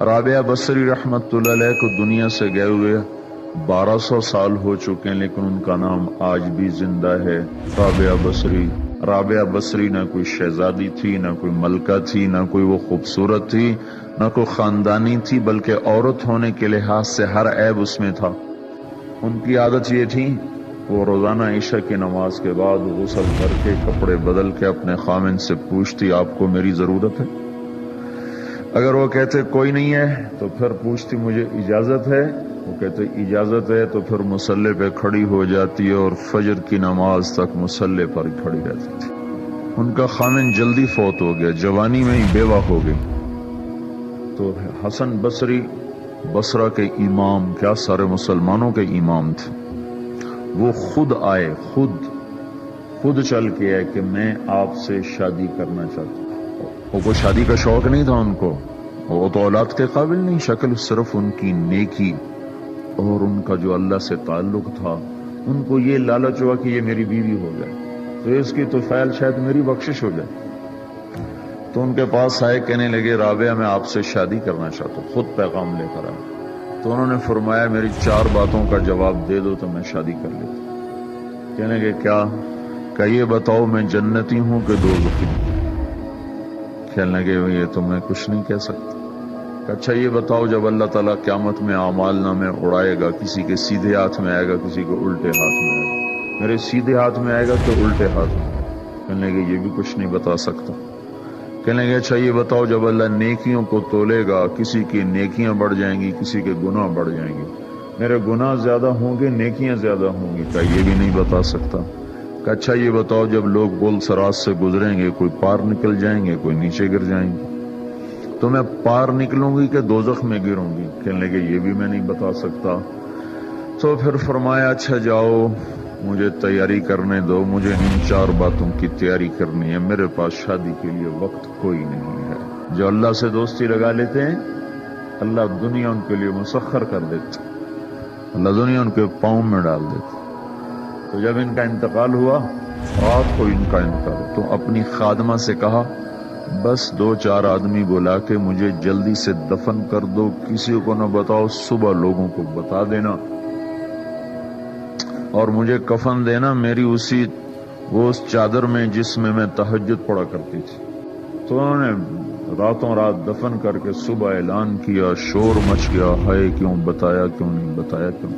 رابعہ بصری رحمت اللہ علیہ کو دنیا سے گئے ہوئے 1200 سال ہو چکے ہیں، لیکن ان کا نام آج بھی زندہ ہے، رابعہ بصری۔ رابعہ بصری نہ کوئی شہزادی تھی، نہ کوئی ملکہ تھی، نہ کوئی وہ خوبصورت تھی، نہ کوئی خاندانی تھی، بلکہ عورت ہونے کے لحاظ سے ہر عیب اس میں تھا۔ ان کی عادت یہ تھی، وہ روزانہ عشاء کی نماز کے بعد غسل کر کے کپڑے بدل کے اپنے خامن سے پوچھتی آپ کو میری ضرورت ہے؟ اگر وہ کہتے کوئی نہیں ہے تو پھر پوچھتی مجھے اجازت ہے؟ وہ کہتے اجازت ہے تو پھر مصلے پہ کھڑی ہو جاتی ہے اور فجر کی نماز تک مصلے پر کھڑی رہتی تھی۔ ان کا خامن جلدی فوت ہو گیا، جوانی میں ہی بیوہ ہو گئی۔ تو حسن بصری بصرہ کے امام، کیا سارے مسلمانوں کے امام تھے، وہ خود آئے، خود چل کے آئے کہ میں آپ سے شادی کرنا چاہتا ہوں۔ وہ کوئی شادی کا شوق نہیں تھا ان کو، وہ تو اولاد کے قابل نہیں، شکل صرف ان کی نیکی اور ان کا جو اللہ سے تعلق تھا، ان کو یہ لالچ ہوا کہ یہ میری بیوی ہو جائے تو اس کی تو فعل شاید میری بخشش ہو جائے۔ تو ان کے پاس آئے، کہنے لگے رابعہ میں آپ سے شادی کرنا چاہتا ہوں، خود پیغام لے کر آئے۔ تو انہوں نے فرمایا میری 4 باتوں کا جواب دے دو تو میں شادی کر لیتا۔ کہنے لگے کیا؟ کہ یہ بتاؤ میں جنتی ہوں کہ دوزخی ہوں؟ کہنے لگے یہ تو میں کچھ نہیں کہہ سکتا۔ کہ اچھا یہ بتاؤ جب اللہ تعالیٰ قیامت میں اعمال نامے اڑائے گا، کسی کے سیدھے ہاتھ میں آئے گا، کسی کو الٹے ہاتھ میں آئے گا، میرے سیدھے ہاتھ میں آئے گا کہ الٹے ہاتھ میں؟ کہنے لگے یہ بھی کچھ نہیں بتا سکتا۔ کہنے لگے اچھا یہ بتاؤ جب اللہ نیکیوں کو تولے گا، کسی کی نیکیاں بڑھ جائیں گی، کسی کے گناہ بڑھ جائیں گے، میرے گناہ زیادہ ہوں گے نیکیاں زیادہ ہوں گی؟ کہ یہ بھی نہیں بتا سکتا۔ کہ اچھا یہ بتاؤ جب لوگ گول سراج سے گزریں گے، کوئی پار نکل جائیں گے، کوئی نیچے گر جائیں گے، تو میں پار نکلوں گی کہ دوزخ میں گروں گی؟ کہنے لگے یہ بھی میں نہیں بتا سکتا۔ تو پھر فرمایا اچھا جاؤ مجھے تیاری کرنے دو، مجھے ان 4 باتوں کی تیاری کرنی ہے، میرے پاس شادی کے لیے وقت کوئی نہیں ہے۔ جو اللہ سے دوستی لگا لیتے ہیں اللہ دنیا ان کے لیے مسخر کر دیتا، اللہ دنیا ان کے پاؤں میں ڈال دیتا۔ تو جب ان کا انتقال ہوا، رات کو ان کا انتقال، تو اپنی خادمہ سے کہا بس 2-4 آدمی بلا کے مجھے جلدی سے دفن کر دو، کسی کو نہ بتاؤ، صبح لوگوں کو بتا دینا، اور مجھے کفن دینا میری اس چادر میں جس میں میں تہجد پڑھا کرتی تھی۔ تو انہوں نے راتوں رات دفن کر کے صبح اعلان کیا، شور مچ گیا، ہائے کیوں بتایا، کیوں نہیں بتایا، کیوں؟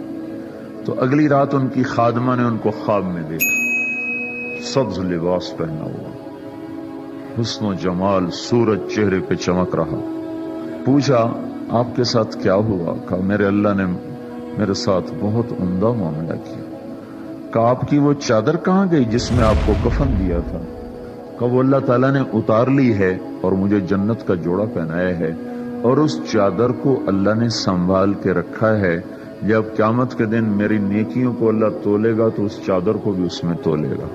تو اگلی رات ان کی خادمہ نے ان کو خواب میں دیکھا، سبز لباس پہنا ہوا، حسن و جمال، سورج چہرے پہ چمک رہا۔ پوچھا آپ کے ساتھ کیا ہوا؟ کہا میرے اللہ نے میرے ساتھ بہت عمدہ معاملہ کیا۔ کہا آپ کی وہ چادر کہاں گئی جس میں آپ کو کفن دیا تھا؟ کہا وہ اللہ تعالیٰ نے اتار لی ہے اور مجھے جنت کا جوڑا پہنایا ہے، اور اس چادر کو اللہ نے سنبھال کے رکھا ہے، جب قیامت کے دن میری نیکیوں کو اللہ تولے گا تو اس چادر کو بھی اس میں تولے گا۔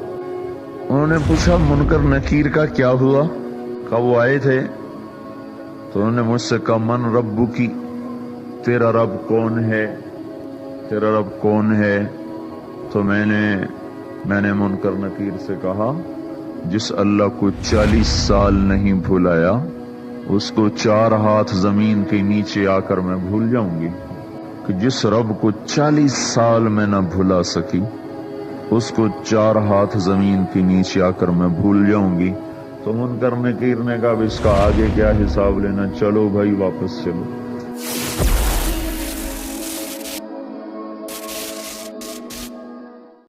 انہوں نے پوچھا منکر نکیر کا کیا ہوا؟ کہا وہ آئے تھے تو انہوں نے مجھ سے کہا من ربو کی، تیرا رب کون ہے، تیرا رب کون ہے؟ تو میں نے منکر نکیر سے کہا جس اللہ کو 40 سال نہیں بھلایا اس کو 4 ہاتھ زمین کے نیچے آ کر میں بھول جاؤں گی؟ کہ جس رب کو 40 سال میں نہ بھلا سکی اس کو 4 ہاتھ زمین کے نیچے آ کر میں بھول جاؤں گی؟ تو منکر نکیر نے کہا اب اس کا آگے کیا حساب لینا، چلو بھائی واپس چلو۔